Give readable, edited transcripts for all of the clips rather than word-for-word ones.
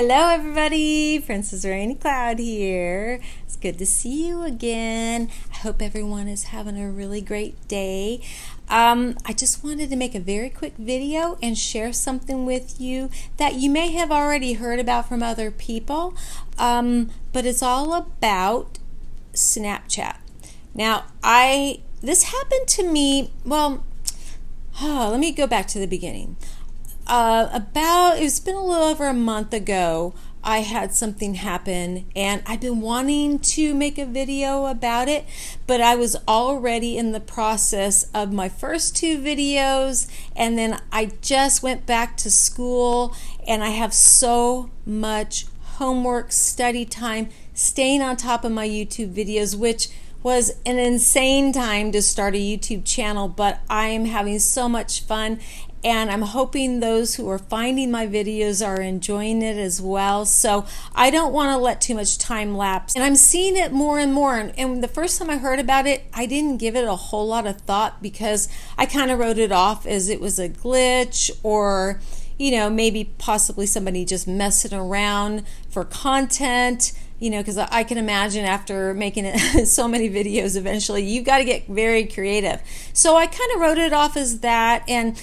Hello everybody, Princess Rainy Cloud here. It's good to see you again. I hope everyone is having a really great day. I just wanted to make a very quick video and share something with you that you may have already heard about from other people, but it's all about Snapchat. Now, this happened to me, let me go back to the beginning. It's been a little over a month ago, I had something happen and I've been wanting to make a video about it, but I was already in the process of my first two videos, and then I just went back to school and I have so much homework, study time, staying on top of my YouTube videos, which was an insane time to start a YouTube channel, but I am having so much fun. And I'm hoping those who are finding my videos are enjoying it as well. So I don't want to let too much time lapse. And I'm seeing it more and more. And the first time I heard about it, I didn't give it a whole lot of thought because I kind of wrote it off as it was a glitch, or maybe possibly somebody just messing around for content. Because I can imagine after making it so many videos, eventually you've got to get very creative. So I kind of wrote it off as that, and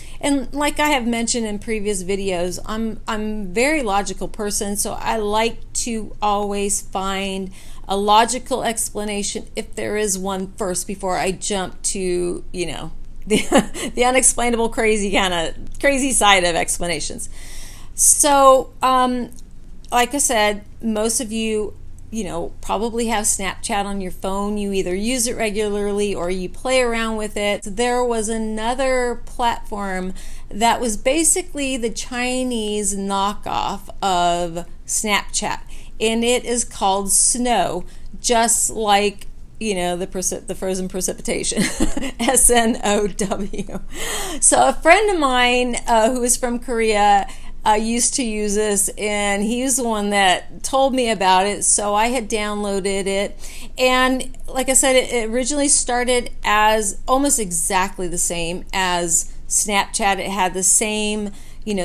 like I have mentioned in previous videos, I'm a very logical person, so I like to always find a logical explanation, if there is one, first before I jump to the unexplainable, crazy side of explanations. So like I said, most of you probably have Snapchat on your phone. You either use it regularly or you play around with it. There was another platform that was basically the Chinese knockoff of Snapchat, and it is called Snow, just like the frozen precipitation, SNOW. So a friend of mine who is from Korea used to use this, and he was the one that told me about it, so I had downloaded it. And like I said, it originally started as almost exactly the same as Snapchat. It had the same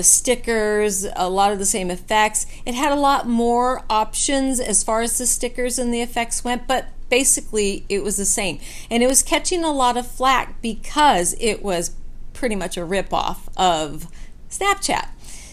stickers, a lot of the same effects. It had a lot more options as far as the stickers and the effects went, but basically it was the same. And it was catching a lot of flack because it was pretty much a ripoff of Snapchat.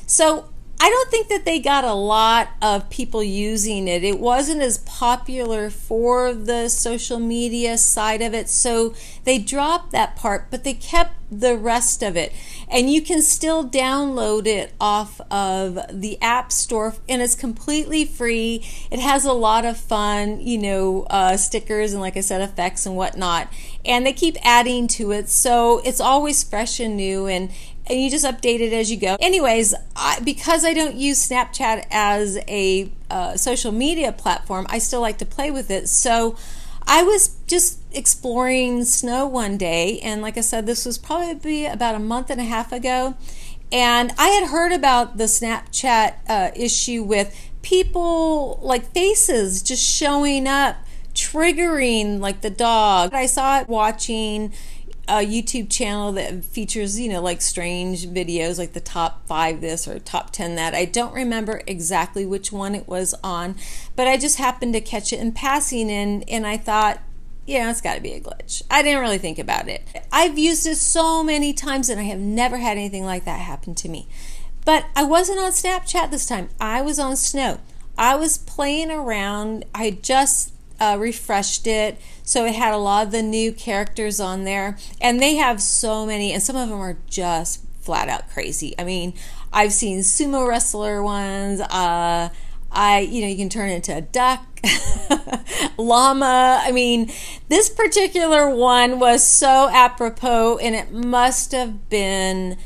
So I don't think that they got a lot of people using it. It wasn't as popular for the social media side of it, so they dropped that part, but they kept the rest of it. And you can still download it off of the App Store, and it's completely free. It has a lot of fun, stickers and, like I said, effects and whatnot. And they keep adding to it, so it's always fresh and new, and you just update it as you go. Anyways, because I don't use Snapchat as a social media platform, I still like to play with it. So I was just exploring Snow one day, and like I said, this was probably about a month and a half ago, and I had heard about the Snapchat issue with people, like faces just showing up, triggering like the dog. I saw it watching a YouTube channel that features, like strange videos, like the top 5 this or top 10 that. I don't remember exactly which one it was on, but I just happened to catch it in passing, and I thought, it's got to be a glitch. I didn't really think about it. I've used it so many times and I have never had anything like that happen to me. But I wasn't on Snapchat this time. I was on Snow. I was playing around. I just refreshed it, so it had a lot of the new characters on there, and they have so many, and some of them are just flat out crazy. I mean, I've seen sumo wrestler ones. You can turn into a duck, llama. I mean, this particular one was so apropos, and it must have been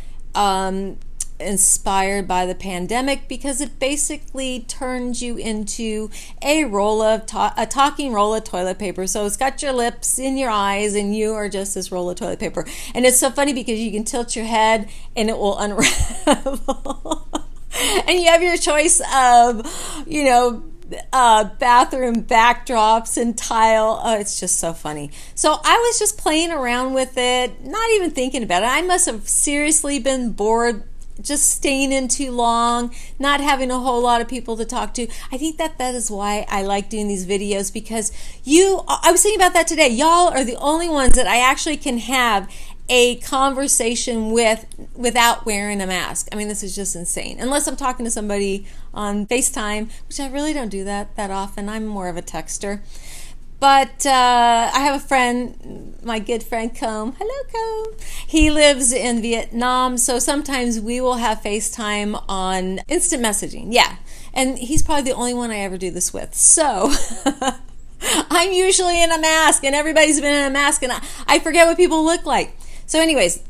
inspired by the pandemic, because it basically turns you into a talking roll of toilet paper. So it's got your lips in your eyes, and you are just this roll of toilet paper. And it's so funny because you can tilt your head and it will unravel. And you have your choice of, bathroom backdrops and tile. Oh, it's just so funny. So I was just playing around with it, not even thinking about it. I must have seriously been bored just staying in too long, not having a whole lot of people to talk to. I think that is why I like doing these videos, because I was thinking about that today. Y'all are the only ones that I actually can have a conversation with without wearing a mask. I mean, this is just insane. Unless I'm talking to somebody on FaceTime, which I really don't do that often. I'm more of a texter. But I have a friend, my good friend Combe. Hello, Combe. He lives in Vietnam, so sometimes we will have FaceTime on instant messaging. Yeah, and he's probably the only one I ever do this with. So I'm usually in a mask, and everybody's been in a mask, and I forget what people look like. So anyways,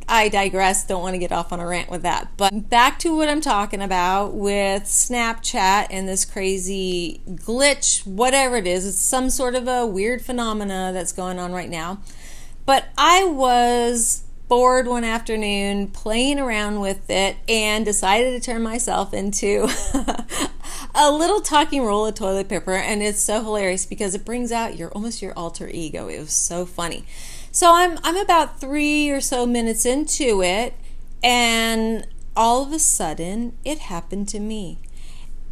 I digress. Don't want to get off on a rant with that. But back to what I'm talking about with Snapchat and this crazy glitch, whatever it is. It's some sort of a weird phenomena that's going on right now. But I was bored one afternoon playing around with it and decided to turn myself into a little talking roll of toilet paper. And it's so hilarious because it brings out almost your alter ego. It was so funny. So I'm about 3 or so minutes into it, and all of a sudden it happened to me.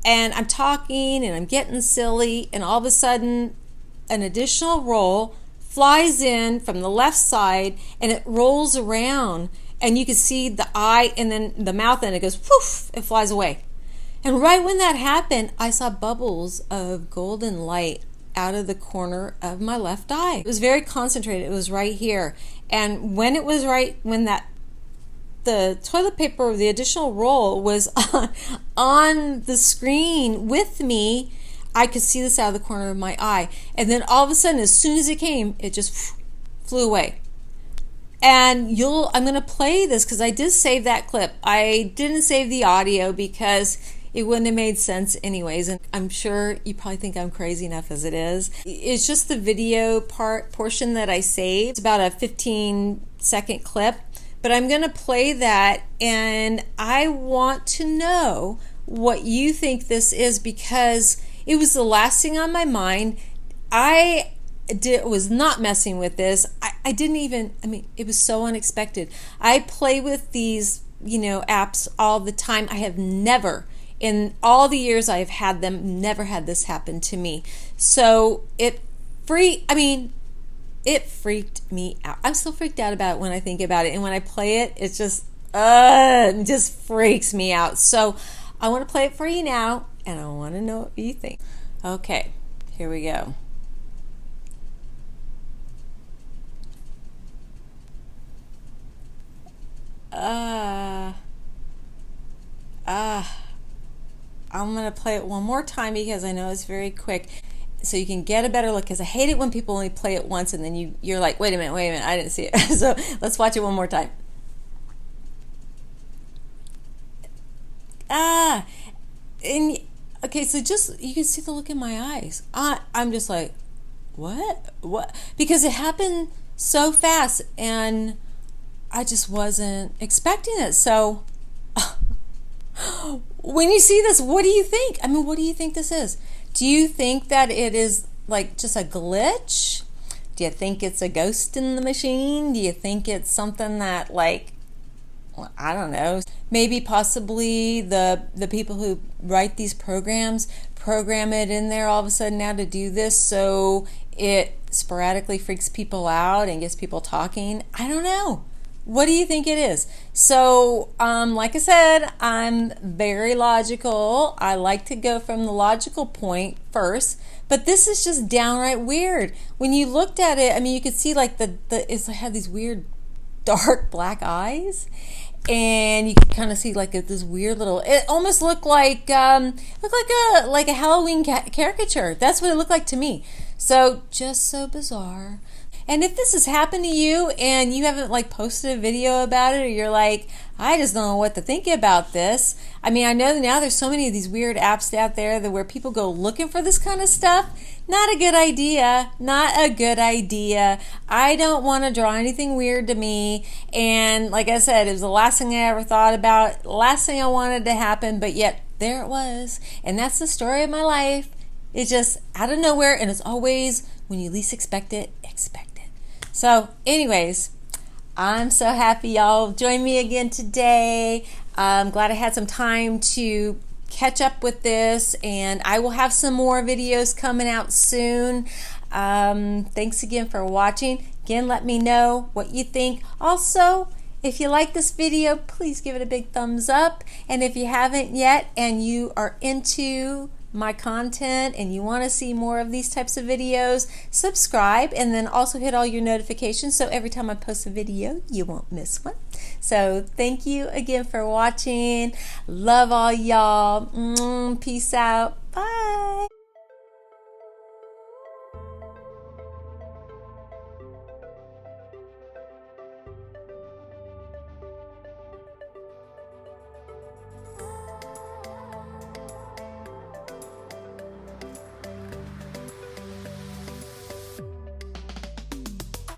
And I'm talking and I'm getting silly, and all of a sudden an additional roll flies in from the left side, and it rolls around, and you can see the eye and then the mouth, and it goes poof, it flies away. And right when that happened, I saw bubbles of golden light out of the corner of my left eye. It was very concentrated. It was right here. And when the toilet paper, the additional roll was on the screen with me, I could see this out of the corner of my eye. And then all of a sudden, as soon as it came, it just flew away. And I'm going to play this because I did save that clip. I didn't save the audio because it wouldn't have made sense anyways, and I'm sure you probably think I'm crazy enough as it is. It's just the video portion that I saved. It's about a 15-second clip, but I'm going to play that, and I want to know what you think this is because it was the last thing on my mind. I was not messing with this. I didn't even, it was so unexpected. I play with these, apps all the time. I have never, in all the years I've had them, never had this happen to me. So it freaked me out. I'm still freaked out about it when I think about it. And when I play it, it just freaks me out. So I want to play it for you now, and I want to know what you think. Okay, here we go. I'm going to play it one more time because I know it's very quick, so you can get a better look, because I hate it when people only play it once and then you're like, wait a minute, I didn't see it. So let's watch it one more time. Okay, so just, you can see the look in my eyes. I'm just like, what? Because it happened so fast and I just wasn't expecting it. So when you see this, what do you think? What do you think this is? Do you think that it is like just a glitch? Do you think it's a ghost in the machine? Do you think it's something that, like, I don't know, maybe possibly the people who write these programs program it in there all of a sudden now to do this, so it sporadically freaks people out and gets people talking? I don't know. What do you think it is? So, like I said, I'm very logical. I like to go from the logical point first, but this is just downright weird. When you looked at it, you could see like it had these weird dark black eyes, and you could kind of see like this weird little. It almost looked like a Halloween caricature. That's what it looked like to me. So just so bizarre. And if this has happened to you and you haven't like posted a video about it, or you're like, I just don't know what to think about this. I know now there's so many of these weird apps out there where people go looking for this kind of stuff. Not a good idea. Not a good idea. I don't want to draw anything weird to me. And like I said, it was the last thing I ever thought about, last thing I wanted to happen, but yet there it was. And that's the story of my life. It's just out of nowhere, and it's always when you least expect it, expect it. So anyways, I'm so happy y'all joined me again today. I'm glad I had some time to catch up with this, and I will have some more videos coming out soon. Thanks again for watching. Again, let me know what you think. Also, if you like this video, please give it a big thumbs up. And if you haven't yet and you are into my content and you want to see more of these types of videos, subscribe, and then also hit all your notifications so every time I post a video you won't miss one. So thank you again for watching. Love all y'all. Peace out. Bye.